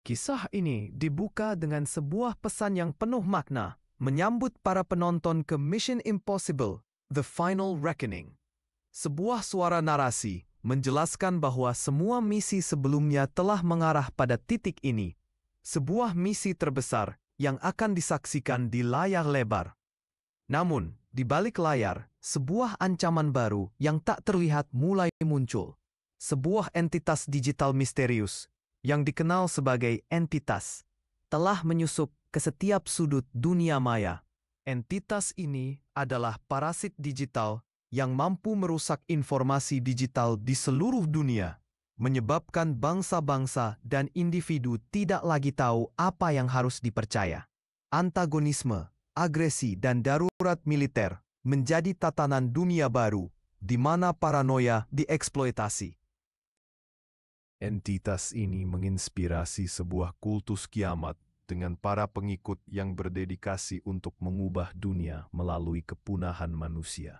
Kisah ini dibuka dengan sebuah pesan yang penuh makna, menyambut para penonton ke Mission Impossible: The Final Reckoning. Sebuah suara narasi menjelaskan bahwa semua misi sebelumnya telah mengarah pada titik ini, sebuah misi terbesar yang akan disaksikan di layar lebar. Namun, di balik layar, sebuah ancaman baru yang tak terlihat mulai muncul. Sebuah entitas digital misterius yang dikenal sebagai entitas telah menyusup ke setiap sudut dunia maya. Entitas ini adalah parasit digital yang mampu merusak informasi digital di seluruh dunia, menyebabkan bangsa-bangsa dan individu tidak lagi tahu apa yang harus dipercaya. Antagonisme, agresi, dan darurat militer menjadi tatanan dunia baru di mana paranoia dieksploitasi. Entitas ini menginspirasi sebuah kultus kiamat dengan para pengikut yang berdedikasi untuk mengubah dunia melalui kepunahan manusia.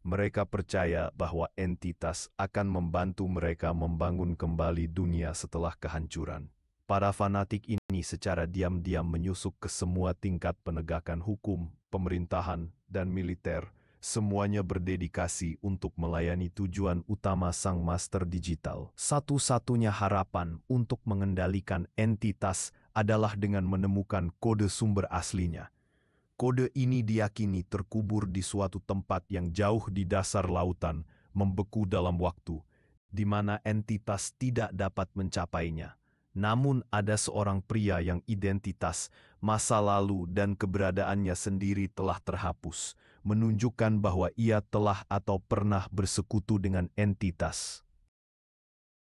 Mereka percaya bahwa entitas akan membantu mereka membangun kembali dunia setelah kehancuran. Para fanatik ini secara diam-diam menyusup ke semua tingkat penegakan hukum, pemerintahan, dan militer. Semuanya berdedikasi untuk melayani tujuan utama sang master digital. Satu-satunya harapan untuk mengendalikan entitas adalah dengan menemukan kode sumber aslinya. Kode ini diyakini terkubur di suatu tempat yang jauh di dasar lautan, membeku dalam waktu, di mana entitas tidak dapat mencapainya. Namun ada seorang pria yang identitas, masa lalu, dan keberadaannya sendiri telah terhapus, menunjukkan bahwa ia telah atau pernah bersekutu dengan entitas.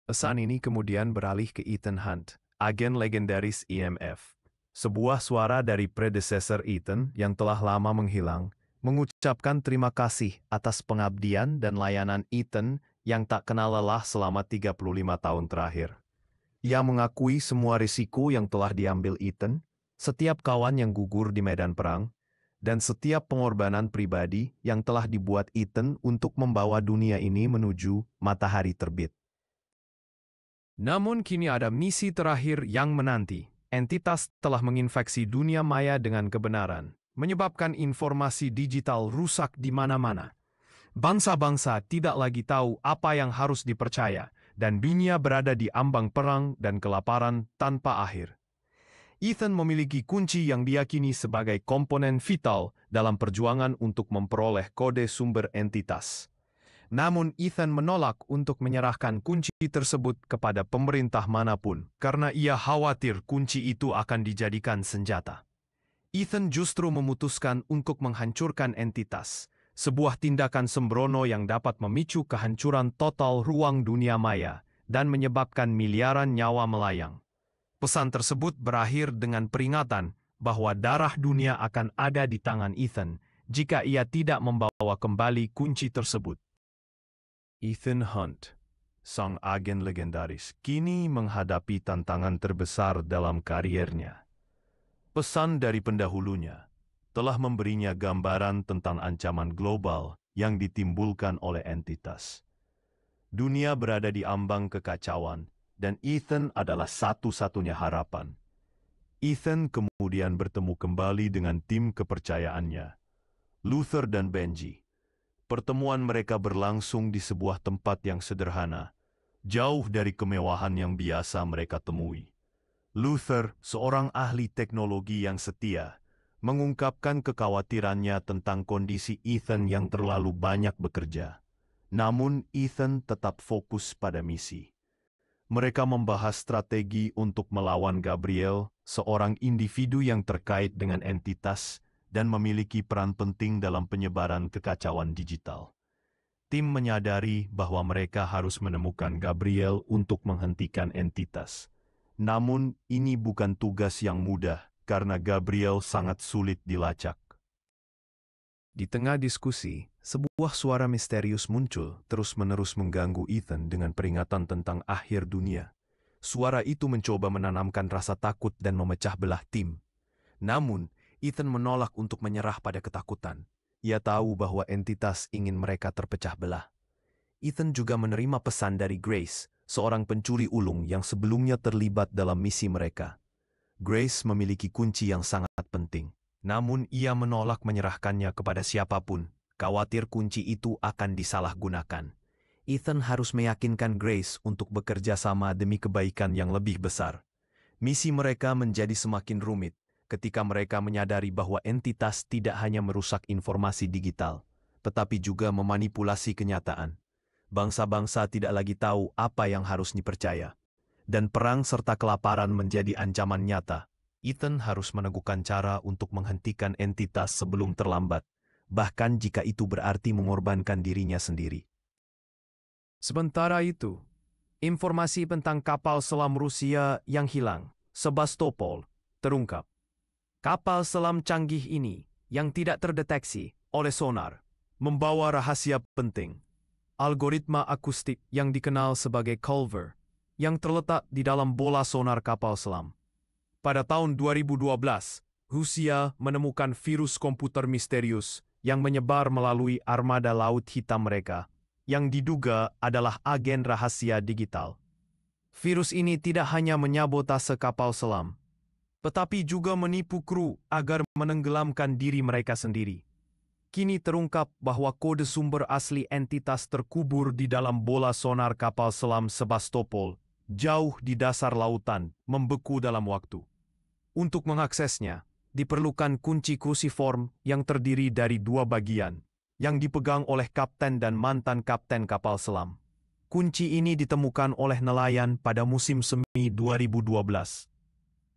Pesan ini kemudian beralih ke Ethan Hunt, agen legendaris IMF. Sebuah suara dari predecessor Ethan yang telah lama menghilang, mengucapkan terima kasih atas pengabdian dan layanan Ethan yang tak kenal lelah selama 35 tahun terakhir. Ia mengakui semua risiko yang telah diambil Ethan, setiap kawan yang gugur di medan perang, dan setiap pengorbanan pribadi yang telah dibuat Ethan untuk membawa dunia ini menuju matahari terbit. Namun kini ada misi terakhir yang menanti. Entitas telah menginfeksi dunia maya dengan kebenaran, menyebabkan informasi digital rusak di mana-mana. Bangsa-bangsa tidak lagi tahu apa yang harus dipercaya, dan dunia berada di ambang perang dan kelaparan tanpa akhir. Ethan memiliki kunci yang diyakini sebagai komponen vital dalam perjuangan untuk memperoleh kode sumber entitas. Namun Ethan menolak untuk menyerahkan kunci tersebut kepada pemerintah manapun karena ia khawatir kunci itu akan dijadikan senjata. Ethan justru memutuskan untuk menghancurkan entitas, sebuah tindakan sembrono yang dapat memicu kehancuran total ruang dunia maya dan menyebabkan miliaran nyawa melayang. Pesan tersebut berakhir dengan peringatan bahwa darah dunia akan ada di tangan Ethan jika ia tidak membawa kembali kunci tersebut. Ethan Hunt, sang agen legendaris, kini menghadapi tantangan terbesar dalam kariernya. Pesan dari pendahulunya telah memberinya gambaran tentang ancaman global yang ditimbulkan oleh entitas. Dunia berada di ambang kekacauan, dan Ethan adalah satu-satunya harapan. Ethan kemudian bertemu kembali dengan tim kepercayaannya, Luther dan Benji. Pertemuan mereka berlangsung di sebuah tempat yang sederhana, jauh dari kemewahan yang biasa mereka temui. Luther, seorang ahli teknologi yang setia, mengungkapkan kekhawatirannya tentang kondisi Ethan yang terlalu banyak bekerja. Namun Ethan tetap fokus pada misi. Mereka membahas strategi untuk melawan Gabriel, seorang individu yang terkait dengan entitas dan memiliki peran penting dalam penyebaran kekacauan digital. Tim menyadari bahwa mereka harus menemukan Gabriel untuk menghentikan entitas. Namun, ini bukan tugas yang mudah karena Gabriel sangat sulit dilacak. Di tengah diskusi, sebuah suara misterius muncul terus-menerus mengganggu Ethan dengan peringatan tentang akhir dunia. Suara itu mencoba menanamkan rasa takut dan memecah belah tim. Namun, Ethan menolak untuk menyerah pada ketakutan. Ia tahu bahwa entitas ingin mereka terpecah belah. Ethan juga menerima pesan dari Grace, seorang pencuri ulung yang sebelumnya terlibat dalam misi mereka. Grace memiliki kunci yang sangat penting. Namun ia menolak menyerahkannya kepada siapapun, khawatir kunci itu akan disalahgunakan. Ethan harus meyakinkan Grace untuk bekerja sama demi kebaikan yang lebih besar. Misi mereka menjadi semakin rumit ketika mereka menyadari bahwa entitas tidak hanya merusak informasi digital, tetapi juga memanipulasi kenyataan. Bangsa-bangsa tidak lagi tahu apa yang harus dipercaya, dan perang serta kelaparan menjadi ancaman nyata. Ethan harus meneguhkan cara untuk menghentikan entitas sebelum terlambat, bahkan jika itu berarti mengorbankan dirinya sendiri. Sementara itu, informasi tentang kapal selam Rusia yang hilang, Sebastopol, terungkap. Kapal selam canggih ini, yang tidak terdeteksi oleh sonar, membawa rahasia penting. Algoritma akustik yang dikenal sebagai Culver, yang terletak di dalam bola sonar kapal selam. Pada tahun 2012, Rusia menemukan virus komputer misterius yang menyebar melalui armada laut hitam mereka, yang diduga adalah agen rahasia digital. Virus ini tidak hanya menyabotase kapal selam, tetapi juga menipu kru agar menenggelamkan diri mereka sendiri. Kini terungkap bahwa kode sumber asli entitas terkubur di dalam bola sonar kapal selam Sebastopol, jauh di dasar lautan, membeku dalam waktu. Untuk mengaksesnya, diperlukan kunci krusiform yang terdiri dari 2 bagian, yang dipegang oleh kapten dan mantan kapten kapal selam. Kunci ini ditemukan oleh nelayan pada musim semi 2012.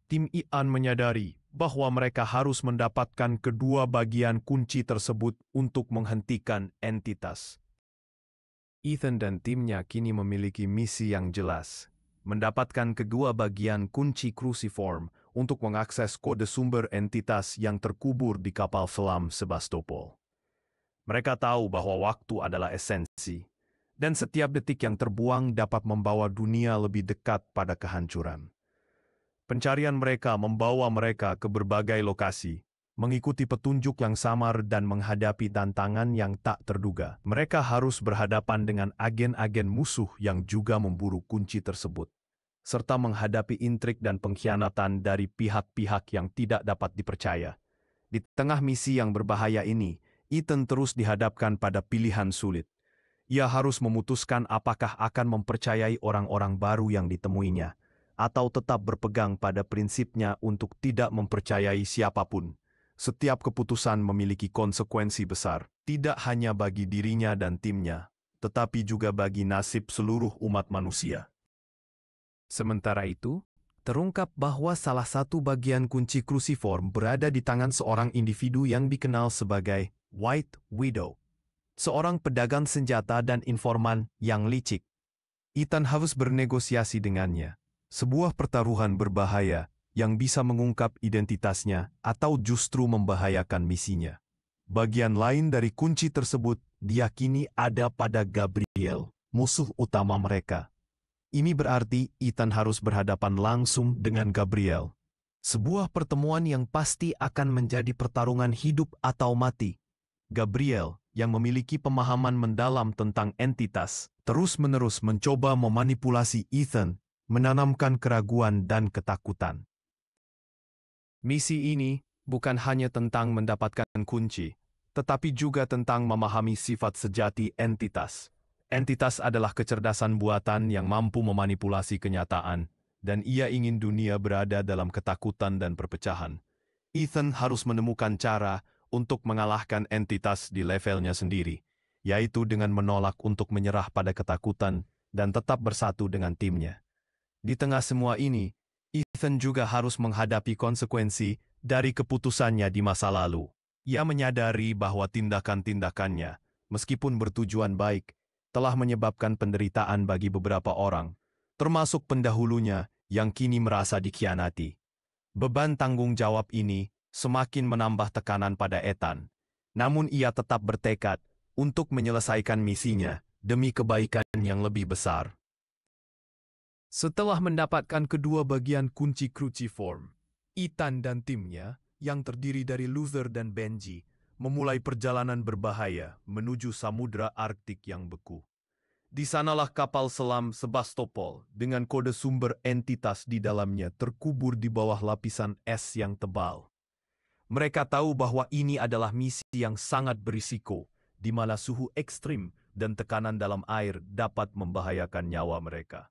Tim Ian menyadari bahwa mereka harus mendapatkan kedua bagian kunci tersebut untuk menghentikan entitas. Ethan dan timnya kini memiliki misi yang jelas, mendapatkan kedua bagian kunci krusiform untuk mengakses kode sumber entitas yang terkubur di kapal selam Sebastopol. Mereka tahu bahwa waktu adalah esensi, dan setiap detik yang terbuang dapat membawa dunia lebih dekat pada kehancuran. Pencarian mereka membawa mereka ke berbagai lokasi, mengikuti petunjuk yang samar dan menghadapi tantangan yang tak terduga. Mereka harus berhadapan dengan agen-agen musuh yang juga memburu kunci tersebut, serta menghadapi intrik dan pengkhianatan dari pihak-pihak yang tidak dapat dipercaya. Di tengah misi yang berbahaya ini, Ethan terus dihadapkan pada pilihan sulit. Ia harus memutuskan apakah akan mempercayai orang-orang baru yang ditemuinya, atau tetap berpegang pada prinsipnya untuk tidak mempercayai siapapun. Setiap keputusan memiliki konsekuensi besar, tidak hanya bagi dirinya dan timnya, tetapi juga bagi nasib seluruh umat manusia. Sementara itu, terungkap bahwa salah satu bagian kunci krusiform berada di tangan seorang individu yang dikenal sebagai White Widow, seorang pedagang senjata dan informan yang licik. Ethan harus bernegosiasi dengannya, sebuah pertaruhan berbahaya yang bisa mengungkap identitasnya atau justru membahayakan misinya. Bagian lain dari kunci tersebut diyakini ada pada Gabriel, musuh utama mereka. Ini berarti Ethan harus berhadapan langsung dengan Gabriel. Sebuah pertemuan yang pasti akan menjadi pertarungan hidup atau mati. Gabriel, yang memiliki pemahaman mendalam tentang entitas, terus-menerus mencoba memanipulasi Ethan, menanamkan keraguan dan ketakutan. Misi ini bukan hanya tentang mendapatkan kunci, tetapi juga tentang memahami sifat sejati entitas. Entitas adalah kecerdasan buatan yang mampu memanipulasi kenyataan, dan ia ingin dunia berada dalam ketakutan dan perpecahan. Ethan harus menemukan cara untuk mengalahkan entitas di levelnya sendiri, yaitu dengan menolak untuk menyerah pada ketakutan dan tetap bersatu dengan timnya. Di tengah semua ini, Ethan juga harus menghadapi konsekuensi dari keputusannya di masa lalu. Ia menyadari bahwa tindakan-tindakannya, meskipun bertujuan baik, telah menyebabkan penderitaan bagi beberapa orang, termasuk pendahulunya yang kini merasa dikhianati. Beban tanggung jawab ini semakin menambah tekanan pada Ethan, namun ia tetap bertekad untuk menyelesaikan misinya demi kebaikan yang lebih besar. Setelah mendapatkan kedua bagian kunci kruciform, Ethan dan timnya, yang terdiri dari Luther dan Benji, memulai perjalanan berbahaya menuju Samudra Arktik yang beku. Di sanalah kapal selam Sebastopol dengan kode sumber entitas di dalamnya terkubur di bawah lapisan es yang tebal. Mereka tahu bahwa ini adalah misi yang sangat berisiko, di mana suhu ekstrim dan tekanan dalam air dapat membahayakan nyawa mereka.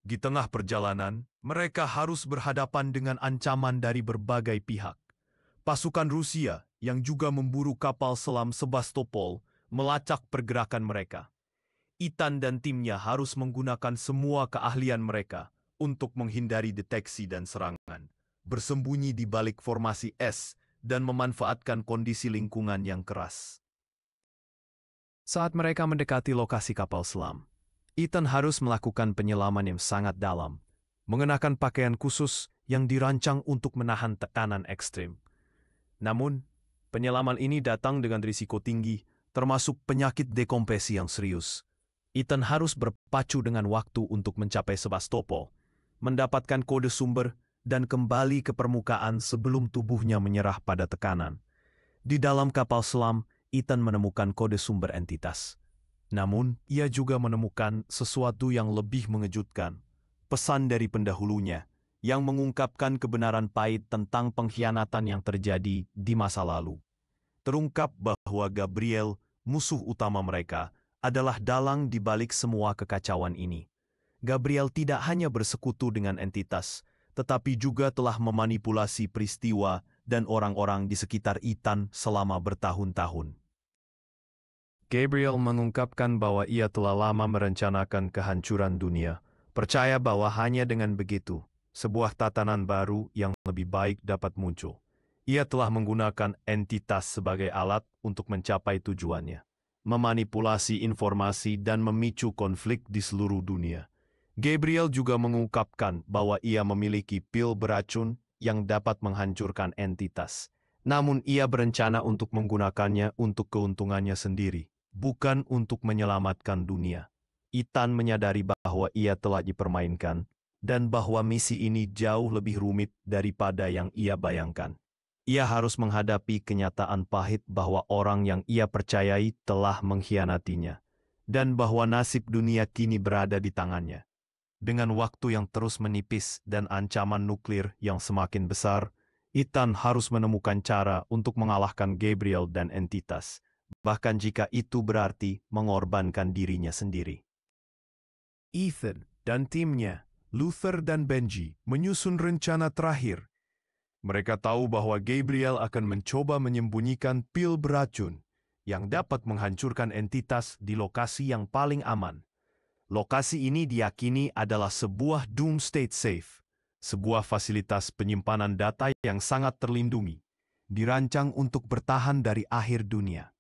Di tengah perjalanan, mereka harus berhadapan dengan ancaman dari berbagai pihak. Pasukan Rusia yang juga memburu kapal selam Sebastopol melacak pergerakan mereka. Ethan dan timnya harus menggunakan semua keahlian mereka untuk menghindari deteksi dan serangan, bersembunyi di balik formasi es, dan memanfaatkan kondisi lingkungan yang keras. Saat mereka mendekati lokasi kapal selam, Ethan harus melakukan penyelaman yang sangat dalam, mengenakan pakaian khusus yang dirancang untuk menahan tekanan ekstrim. Namun, penyelaman ini datang dengan risiko tinggi, termasuk penyakit dekompresi yang serius. Ethan harus berpacu dengan waktu untuk mencapai Sebastopol, mendapatkan kode sumber, dan kembali ke permukaan sebelum tubuhnya menyerah pada tekanan. Di dalam kapal selam, Ethan menemukan kode sumber entitas. Namun, ia juga menemukan sesuatu yang lebih mengejutkan, pesan dari pendahulunya, yang mengungkapkan kebenaran pahit tentang pengkhianatan yang terjadi di masa lalu. Terungkap bahwa Gabriel, musuh utama mereka, adalah dalang di balik semua kekacauan ini. Gabriel tidak hanya bersekutu dengan entitas, tetapi juga telah memanipulasi peristiwa dan orang-orang di sekitar Ethan selama bertahun-tahun. Gabriel mengungkapkan bahwa ia telah lama merencanakan kehancuran dunia, percaya bahwa hanya dengan begitu, sebuah tatanan baru yang lebih baik dapat muncul. Ia telah menggunakan entitas sebagai alat untuk mencapai tujuannya, memanipulasi informasi dan memicu konflik di seluruh dunia. Gabriel juga mengungkapkan bahwa ia memiliki pil beracun yang dapat menghancurkan entitas. Namun ia berencana untuk menggunakannya untuk keuntungannya sendiri, bukan untuk menyelamatkan dunia. Ethan menyadari bahwa ia telah dipermainkan, dan bahwa misi ini jauh lebih rumit daripada yang ia bayangkan. Ia harus menghadapi kenyataan pahit bahwa orang yang ia percayai telah mengkhianatinya, dan bahwa nasib dunia kini berada di tangannya. Dengan waktu yang terus menipis dan ancaman nuklir yang semakin besar, Ethan harus menemukan cara untuk mengalahkan Gabriel dan entitas, bahkan jika itu berarti mengorbankan dirinya sendiri. Ethan dan timnya, Luther dan Benji, menyusun rencana terakhir. Mereka tahu bahwa Gabriel akan mencoba menyembunyikan pil beracun yang dapat menghancurkan entitas di lokasi yang paling aman. Lokasi ini diyakini adalah sebuah doomsday safe, sebuah fasilitas penyimpanan data yang sangat terlindungi, dirancang untuk bertahan dari akhir dunia.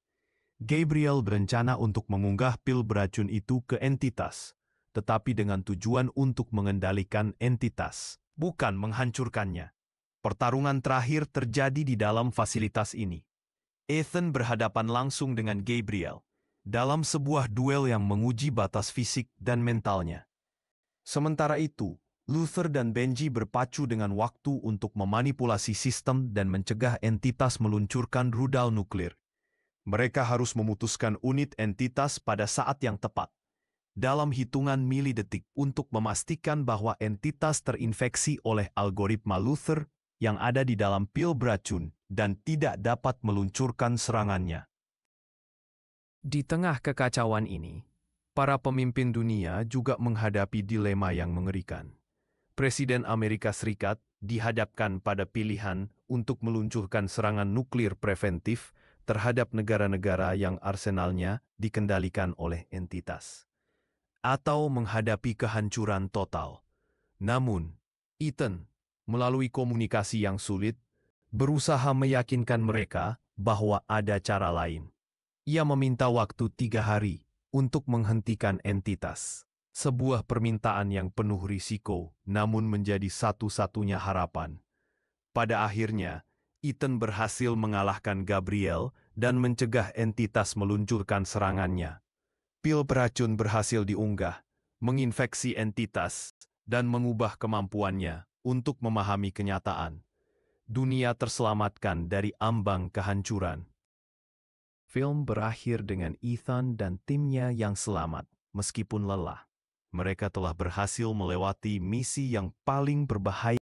Gabriel berencana untuk mengunggah pil beracun itu ke entitas, tetapi dengan tujuan untuk mengendalikan entitas, bukan menghancurkannya. Pertarungan terakhir terjadi di dalam fasilitas ini. Ethan berhadapan langsung dengan Gabriel dalam sebuah duel yang menguji batas fisik dan mentalnya. Sementara itu, Luther dan Benji berpacu dengan waktu untuk memanipulasi sistem dan mencegah entitas meluncurkan rudal nuklir. Mereka harus memutuskan unit entitas pada saat yang tepat, dalam hitungan milidetik untuk memastikan bahwa entitas terinfeksi oleh algoritma Luther yang ada di dalam pil beracun dan tidak dapat meluncurkan serangannya. Di tengah kekacauan ini, para pemimpin dunia juga menghadapi dilema yang mengerikan. Presiden Amerika Serikat dihadapkan pada pilihan untuk meluncurkan serangan nuklir preventif terhadap negara-negara yang arsenalnya dikendalikan oleh entitas, atau menghadapi kehancuran total. Namun, Ethan, melalui komunikasi yang sulit, berusaha meyakinkan mereka bahwa ada cara lain. Ia meminta waktu 3 hari untuk menghentikan entitas. Sebuah permintaan yang penuh risiko, namun menjadi satu-satunya harapan. Pada akhirnya, Ethan berhasil mengalahkan Gabriel dan mencegah entitas meluncurkan serangannya. Pil beracun berhasil diunggah, menginfeksi entitas, dan mengubah kemampuannya untuk memahami kenyataan. Dunia terselamatkan dari ambang kehancuran. Film berakhir dengan Ethan dan timnya yang selamat, meskipun lelah. Mereka telah berhasil melewati misi yang paling berbahaya